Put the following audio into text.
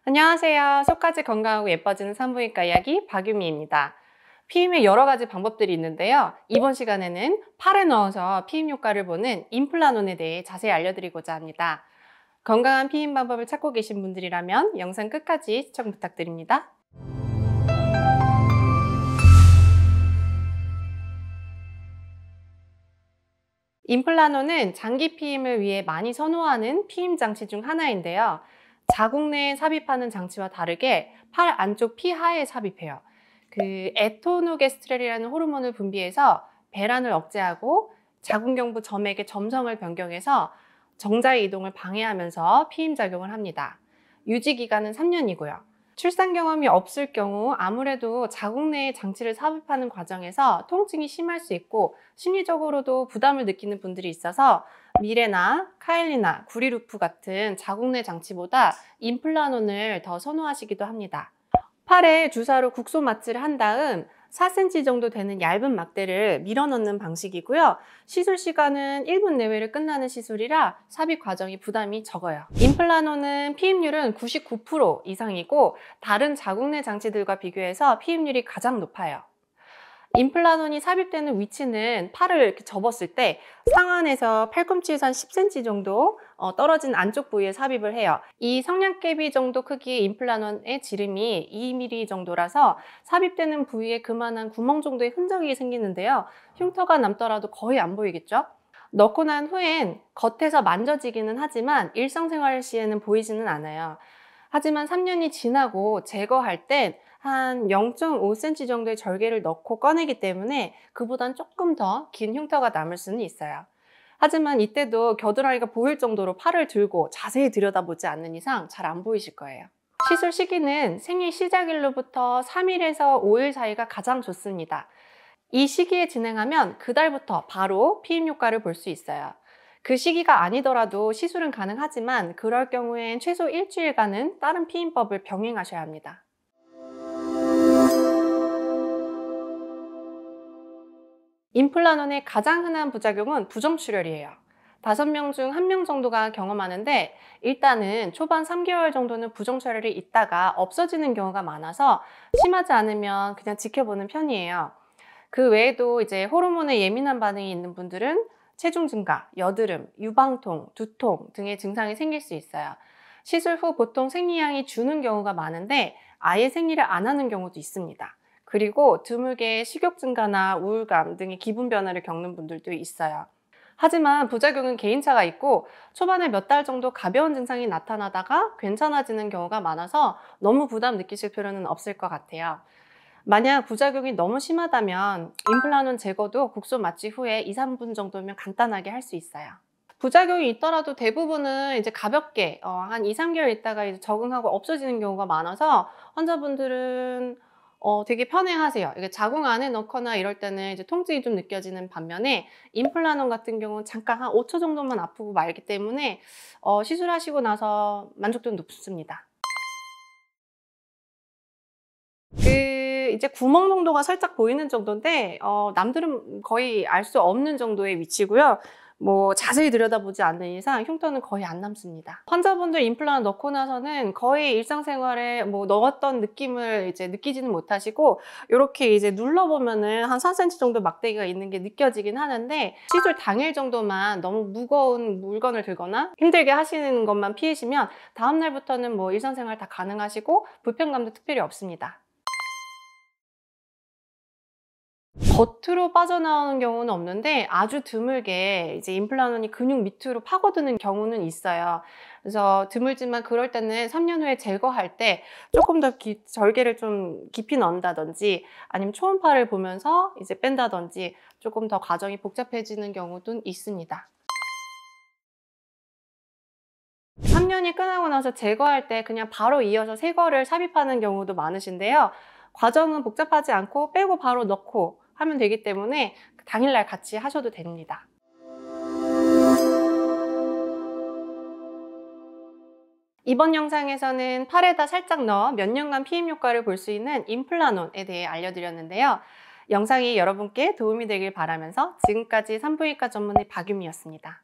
안녕하세요. 속까지 건강하고 예뻐지는 산부인과 이야기 박유미입니다. 피임의 여러 가지 방법들이 있는데요. 이번 시간에는 팔에 넣어서 피임 효과를 보는 임플라논에 대해 자세히 알려드리고자 합니다. 건강한 피임 방법을 찾고 계신 분들이라면 영상 끝까지 시청 부탁드립니다. 임플라논은 장기 피임을 위해 많이 선호하는 피임 장치 중 하나인데요. 자궁 내에 삽입하는 장치와 다르게 팔 안쪽 피하에 삽입해요. 에토노게스트렐이라는 호르몬을 분비해서 배란을 억제하고 자궁경부 점액의 점성을 변경해서 정자의 이동을 방해하면서 피임 작용을 합니다. 유지 기간은 3년이고요. 출산 경험이 없을 경우 아무래도 자궁 내에 장치를 삽입하는 과정에서 통증이 심할 수 있고 심리적으로도 부담을 느끼는 분들이 있어서 미레나 카일리나 구리루프 같은 자궁 내 장치보다 임플라논을 더 선호하시기도 합니다. 팔에 주사로 국소 마취를 한 다음 4cm 정도 되는 얇은 막대를 밀어 넣는 방식이고요. 시술 시간은 1분 내외로 끝나는 시술이라 삽입 과정이 부담이 적어요. 임플라논은 피임률은 99% 이상이고 다른 자궁 내 장치들과 비교해서 피임률이 가장 높아요. 임플라논이 삽입되는 위치는 팔을 이렇게 접었을 때 상안에서 팔꿈치에서 한 10cm 정도 떨어진 안쪽 부위에 삽입을 해요. 이 성냥개비 정도 크기의 임플라논의 지름이 2mm 정도라서 삽입되는 부위에 그만한 구멍 정도의 흔적이 생기는데요. 흉터가 남더라도 거의 안 보이겠죠? 넣고 난 후엔 겉에서 만져지기는 하지만 일상생활 시에는 보이지는 않아요. 하지만 3년이 지나고 제거할 땐 한 0.5cm 정도의 절개를 넣고 꺼내기 때문에 그보단 조금 더 긴 흉터가 남을 수는 있어요. 하지만 이때도 겨드랑이가 보일 정도로 팔을 들고 자세히 들여다보지 않는 이상 잘 안 보이실 거예요. 시술 시기는 생리 시작일로부터 3일에서 5일 사이가 가장 좋습니다. 이 시기에 진행하면 그달부터 바로 피임 효과를 볼 수 있어요. 그 시기가 아니더라도 시술은 가능하지만 그럴 경우엔 최소 일주일간은 다른 피임법을 병행하셔야 합니다. 임플라논의 가장 흔한 부작용은 부정출혈이에요. 5명 중 1명 정도가 경험하는데 일단은 초반 3개월 정도는 부정출혈이 있다가 없어지는 경우가 많아서 심하지 않으면 그냥 지켜보는 편이에요. 그 외에도 이제 호르몬에 예민한 반응이 있는 분들은 체중 증가, 여드름, 유방통, 두통 등의 증상이 생길 수 있어요. 시술 후 보통 생리량이 주는 경우가 많은데 아예 생리를 안 하는 경우도 있습니다. 그리고 드물게 식욕 증가나 우울감 등의 기분 변화를 겪는 분들도 있어요. 하지만 부작용은 개인차가 있고 초반에 몇 달 정도 가벼운 증상이 나타나다가 괜찮아지는 경우가 많아서 너무 부담 느끼실 필요는 없을 것 같아요. 만약 부작용이 너무 심하다면 임플라논 제거도 국소 마취 후에 2-3분 정도면 간단하게 할 수 있어요. 부작용이 있더라도 대부분은 이제 가볍게 한 2-3개월 있다가 이제 적응하고 없어지는 경우가 많아서 환자분들은 되게 편해하세요. 이게 자궁 안에 넣거나 이럴 때는 이제 통증이 좀 느껴지는 반면에 임플라논 같은 경우는 잠깐 한 5초 정도만 아프고 말기 때문에 시술하시고 나서 만족도는 높습니다. 이제 구멍 정도가 살짝 보이는 정도인데 남들은 거의 알 수 없는 정도의 위치고요. 자세히 들여다보지 않는 이상 흉터는 거의 안 남습니다. 환자분들 임플란트 넣고 나서는 거의 일상생활에 넣었던 느낌을 이제 느끼지는 못하시고 이렇게 이제 눌러보면은 한 4cm 정도 막대기가 있는 게 느껴지긴 하는데 시술 당일 정도만 너무 무거운 물건을 들거나 힘들게 하시는 것만 피하시면 다음날부터는 일상생활 다 가능하시고 불편감도 특별히 없습니다. 겉으로 빠져나오는 경우는 없는데 아주 드물게 이제 임플라논이 근육 밑으로 파고드는 경우는 있어요. 그래서 드물지만 그럴 때는 3년 후에 제거할 때 조금 더 절개를 좀 깊이 넣는다든지 아니면 초음파를 보면서 이제 뺀다든지 조금 더 과정이 복잡해지는 경우도 있습니다. 3년이 끝나고 나서 제거할 때 그냥 바로 이어서 새 거를 삽입하는 경우도 많으신데요. 과정은 복잡하지 않고 빼고 바로 넣고 하면 되기 때문에 당일날 같이 하셔도 됩니다. 이번 영상에서는 팔에다 살짝 넣어 몇 년간 피임 효과를 볼 수 있는 임플라논에 대해 알려드렸는데요. 영상이 여러분께 도움이 되길 바라면서 지금까지 산부인과 전문의 박유미였습니다.